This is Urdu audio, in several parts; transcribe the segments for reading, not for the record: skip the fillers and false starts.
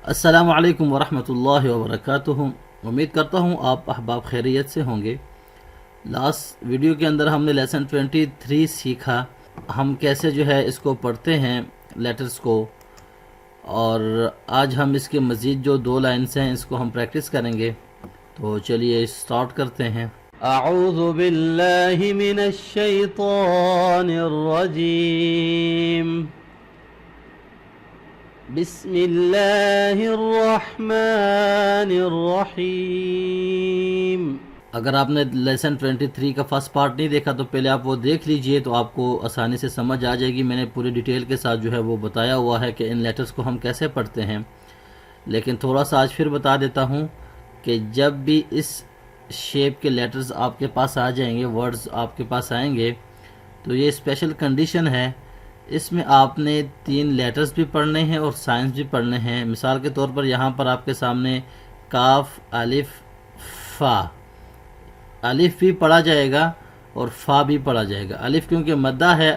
السلام علیکم ورحمۃ اللہ وبرکاتہ۔ امید کرتا ہوں آپ احباب خیریت سے ہوں گے۔ لاسٹ ویڈیو کے اندر ہم نے لیسن 23 سیکھا، ہم کیسے جو ہے اس کو پڑھتے ہیں لیٹرز کو، اور آج ہم اس کے مزید جو 2 لائنز ہیں اس کو ہم پریکٹس کریں گے۔ تو چلیے سٹارٹ کرتے ہیں۔ اعوذ باللہ من الشیطان الرجیم، بسم اللہ الرحمن الرحیم۔ اگر آپ نے لیسن 23 کا فرسٹ پارٹ نہیں دیکھا تو پہلے آپ وہ دیکھ لیجئے، تو آپ کو آسانی سے سمجھ آ جائے گی۔ میں نے پوری ڈیٹیل کے ساتھ جو ہے وہ بتایا ہوا ہے کہ ان لیٹرز کو ہم کیسے پڑھتے ہیں، لیکن تھوڑا سا آج پھر بتا دیتا ہوں کہ جب بھی اس شیپ کے لیٹرز آپ کے پاس آ جائیں گے، ورڈز آپ کے پاس آئیں گے، تو یہ اسپیشل کنڈیشن ہے، اس میں آپ نے 3 لیٹرز بھی پڑھنے ہیں اور سائنس بھی پڑھنے ہیں۔ مثال کے طور پر یہاں پر آپ کے سامنے کاف، الف، فا، الف بھی پڑھا جائے گا اور فا بھی پڑھا جائے گا۔ الف کیونکہ مدہ ہے،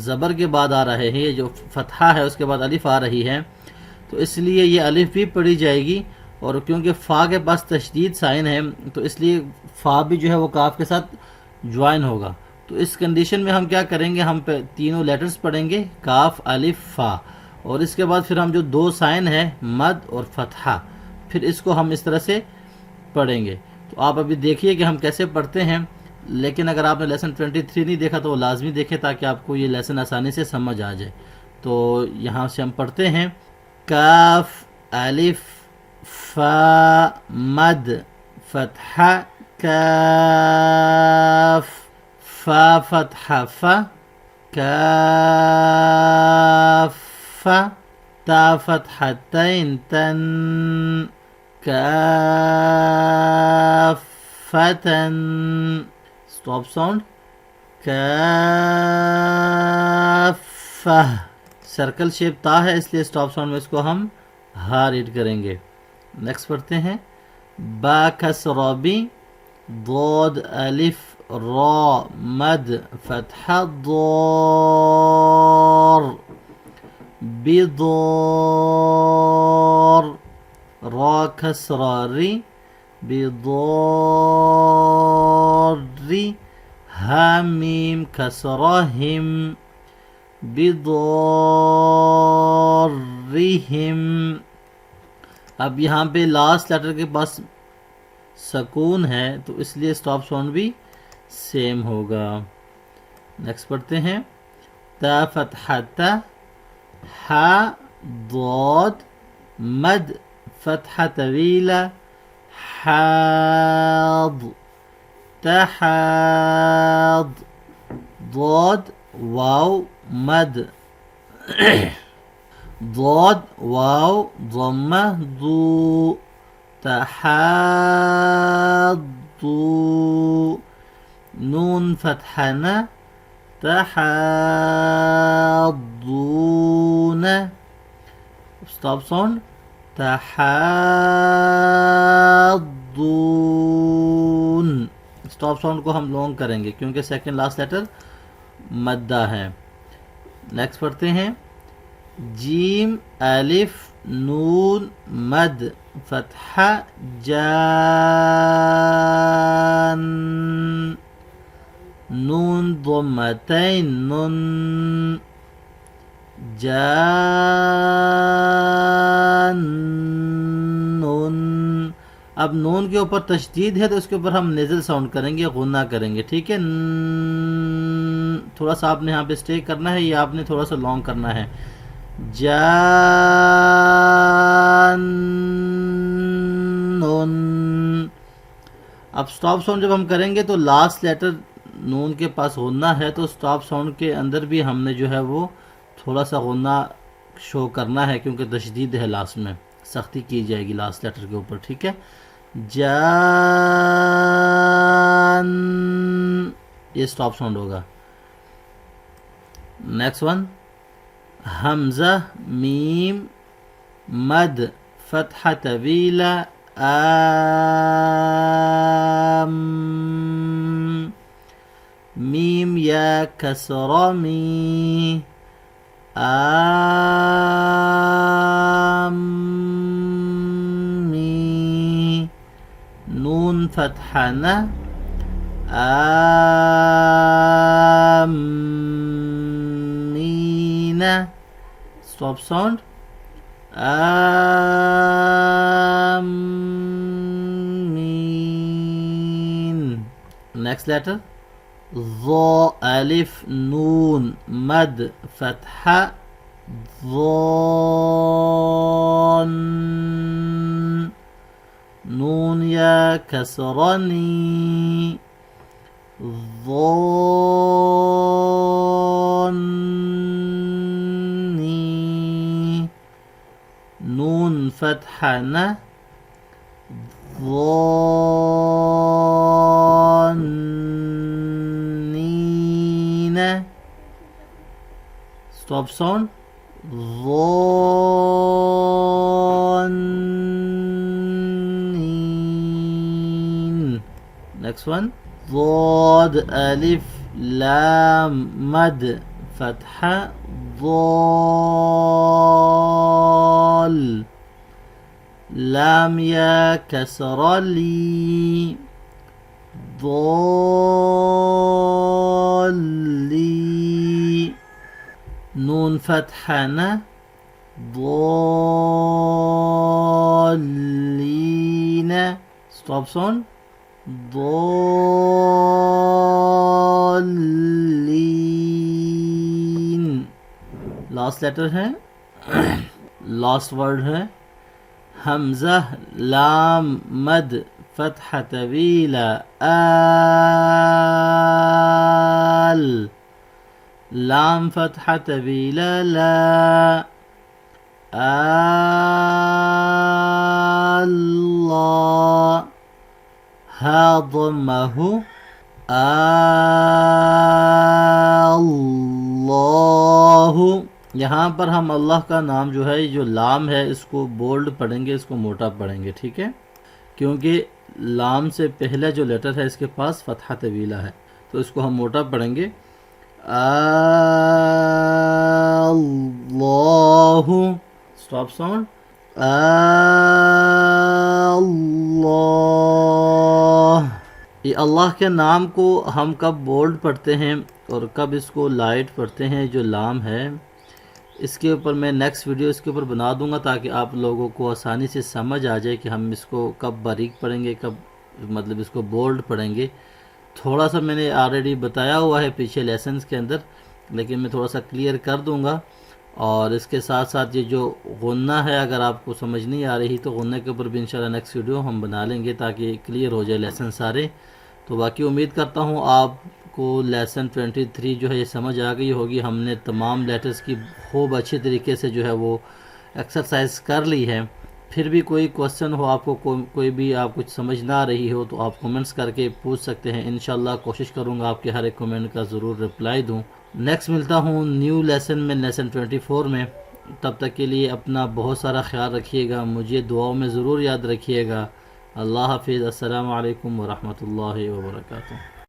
زبر کے بعد آ رہے ہیں، یہ جو فتحہ ہے اس کے بعد الف آ رہی ہے، تو اس لیے یہ الف بھی پڑھی جائے گی، اور کیونکہ فا کے پاس تشدید سائن ہے تو اس لیے فا بھی جو ہے وہ کاف کے ساتھ جوائن ہوگا۔ تو اس کنڈیشن میں ہم کیا کریں گے، ہم تینوں لیٹرز پڑھیں گے، کاف، الف، فا، اور اس کے بعد پھر ہم جو 2 سائن ہیں مد اور فتحہ، پھر اس کو ہم اس طرح سے پڑھیں گے۔ تو آپ ابھی دیکھیے کہ ہم کیسے پڑھتے ہیں، لیکن اگر آپ نے لیسن 23 نہیں دیکھا تو وہ لازمی دیکھیں تاکہ آپ کو یہ لیسن آسانی سے سمجھ آ جائے۔ تو یہاں سے ہم پڑھتے ہیں کاف، الف، فا، مد، فتحہ، کاف، فا فتحہ فا، کاف، تا فتحتین تن، کافتن، سٹاپ ساؤنڈ، کافہ، سرکل شیپ تا ہے اس لیے سٹاپ ساؤنڈ میں اس کو ہم ہا ریڈ کریں گے۔ نیکسٹ پڑھتے ہیں با کسرہ بی، ضاد، الف، را، مد، فتحہ، ضار، بضار، را کسرہ ری، بضار، ہا میم کسرہ ہم، بضارہم۔ اب یہاں پہ لاسٹ لیٹر کے پاس سکون ہے تو اس لیے سٹاپ ساؤنڈ بھی سیم ہوگا۔ نیکسٹ پڑھتے ہیں تا فتحہ تا، ہا ضاد، مد، فتحہ طویلہ، حاض، تحاض، ضاد، واو، مد، ضاد، واو، ضمہ، ضو، تحاضو، نون فتحہ نا، تحاضون، سٹاپ ساؤنڈ، تحاضون، سٹاپ ساؤنڈ کو ہم لونگ کریں گے کیونکہ سیکنڈ لاسٹ لیٹر مدہ ہے۔ نیکسٹ پڑھتے ہیں جیم، الف، نون، مد، فتحہ، جان، نون ضمتین، نن، جانن۔ اب نون کے اوپر تشدید ہے تو اس کے اوپر ہم نیزل ساؤنڈ کریں گے، غنہ کریں گے، ٹھیک ہے۔ تھوڑا سا آپ نے یہاں پہ اسٹے کرنا ہے، یہ آپ نے تھوڑا سا لانگ کرنا ہے، جانن۔ اب سٹاپ ساؤنڈ جب ہم کریں گے تو لاسٹ لیٹر نون کے پاس غنہ ہے، تو سٹاپ ساؤنڈ کے اندر بھی ہم نے جو ہے وہ تھوڑا سا غنہ شو کرنا ہے کیونکہ تشدید ہے، لاسٹ میں سختی کی جائے گی لاسٹ لیٹر کے اوپر، ٹھیک ہے۔ جان، یہ سٹاپ ساؤنڈ ہوگا۔ نیکسٹ ون حمزہ، میم، مد، فتحہ طویلہ، آم، میم یا کسرہ می، آم، فتح ن آمین stop sound آمین next letter ظا الف نون مد فتحہ ظان نون یا کسرنی ظانی نون فتحہ ن ظانین stop sound ظانین next one ضاد الف لام مد فتحہ ضال لام یا کسر لی ضالی نون فتحہ ن ضالین stop sound ضالین لاسٹ لیٹر ہے لاسٹ ورڈ ہے حمزہ لام مد فتح طویلہ آل لام فتح طویلہ لا اللہ ہا ضمہ اللہ یہاں پر ہم اللہ کا نام جو ہے جو لام ہے اس کو بولڈ پڑھیں گے اس کو موٹا پڑھیں گے ٹھیک ہے کیونکہ لام سے پہلے جو لیٹر ہے اس کے پاس فتحہ طویلہ ہے تو اس کو ہم موٹا پڑھیں گے اللہ stop sound اللہ یہ اللہ کے نام کو ہم کب بولڈ پڑھتے ہیں اور کب اس کو لائٹ پڑھتے ہیں جو لام ہے اس کے اوپر میں نیکسٹ ویڈیو اس کے اوپر بنا دوں گا تاکہ آپ لوگوں کو آسانی سے سمجھ آ جائے کہ ہم اس کو کب باریک پڑھیں گے کب مطلب اس کو بولڈ پڑھیں گے تھوڑا سا میں نے آلریڈی بتایا ہوا ہے پیچھے لیسنز کے اندر لیکن میں تھوڑا سا کلیئر کر دوں گا اور اس کے ساتھ ساتھ یہ جو غنہ ہے اگر آپ کو سمجھ نہیں آ رہی تو غنہ کے اوپر بھی انشاءاللہ نیکسٹ ویڈیو ہم بنا لیں گے تاکہ کلیئر ہو جائے لیسن سارے تو باقی امید کرتا ہوں آپ کو لیسن 23 جو ہے یہ سمجھ آ گئی ہوگی ہم نے تمام لیٹرز کی خوب اچھی طریقے سے جو ہے وہ ایکسرسائز کر لی ہے پھر بھی کوئی کوسچن ہو آپ کو کوئی بھی آپ کچھ سمجھ نہ رہی ہو تو آپ کومنٹس کر کے پوچھ سکتے ہیں انشاءاللہ کوشش کروں گا آپ کے ہر ایک کومنٹ کا ضرور رپلائی دوں نیکسٹ ملتا ہوں نیو لیسن میں لیسن 24 میں تب تک کے لیے اپنا بہت سارا خیال رکھیے گا مجھے دعاؤں میں ضرور یاد رکھیے گا اللہ حافظ السلام علیکم ورحمۃ اللہ وبرکاتہ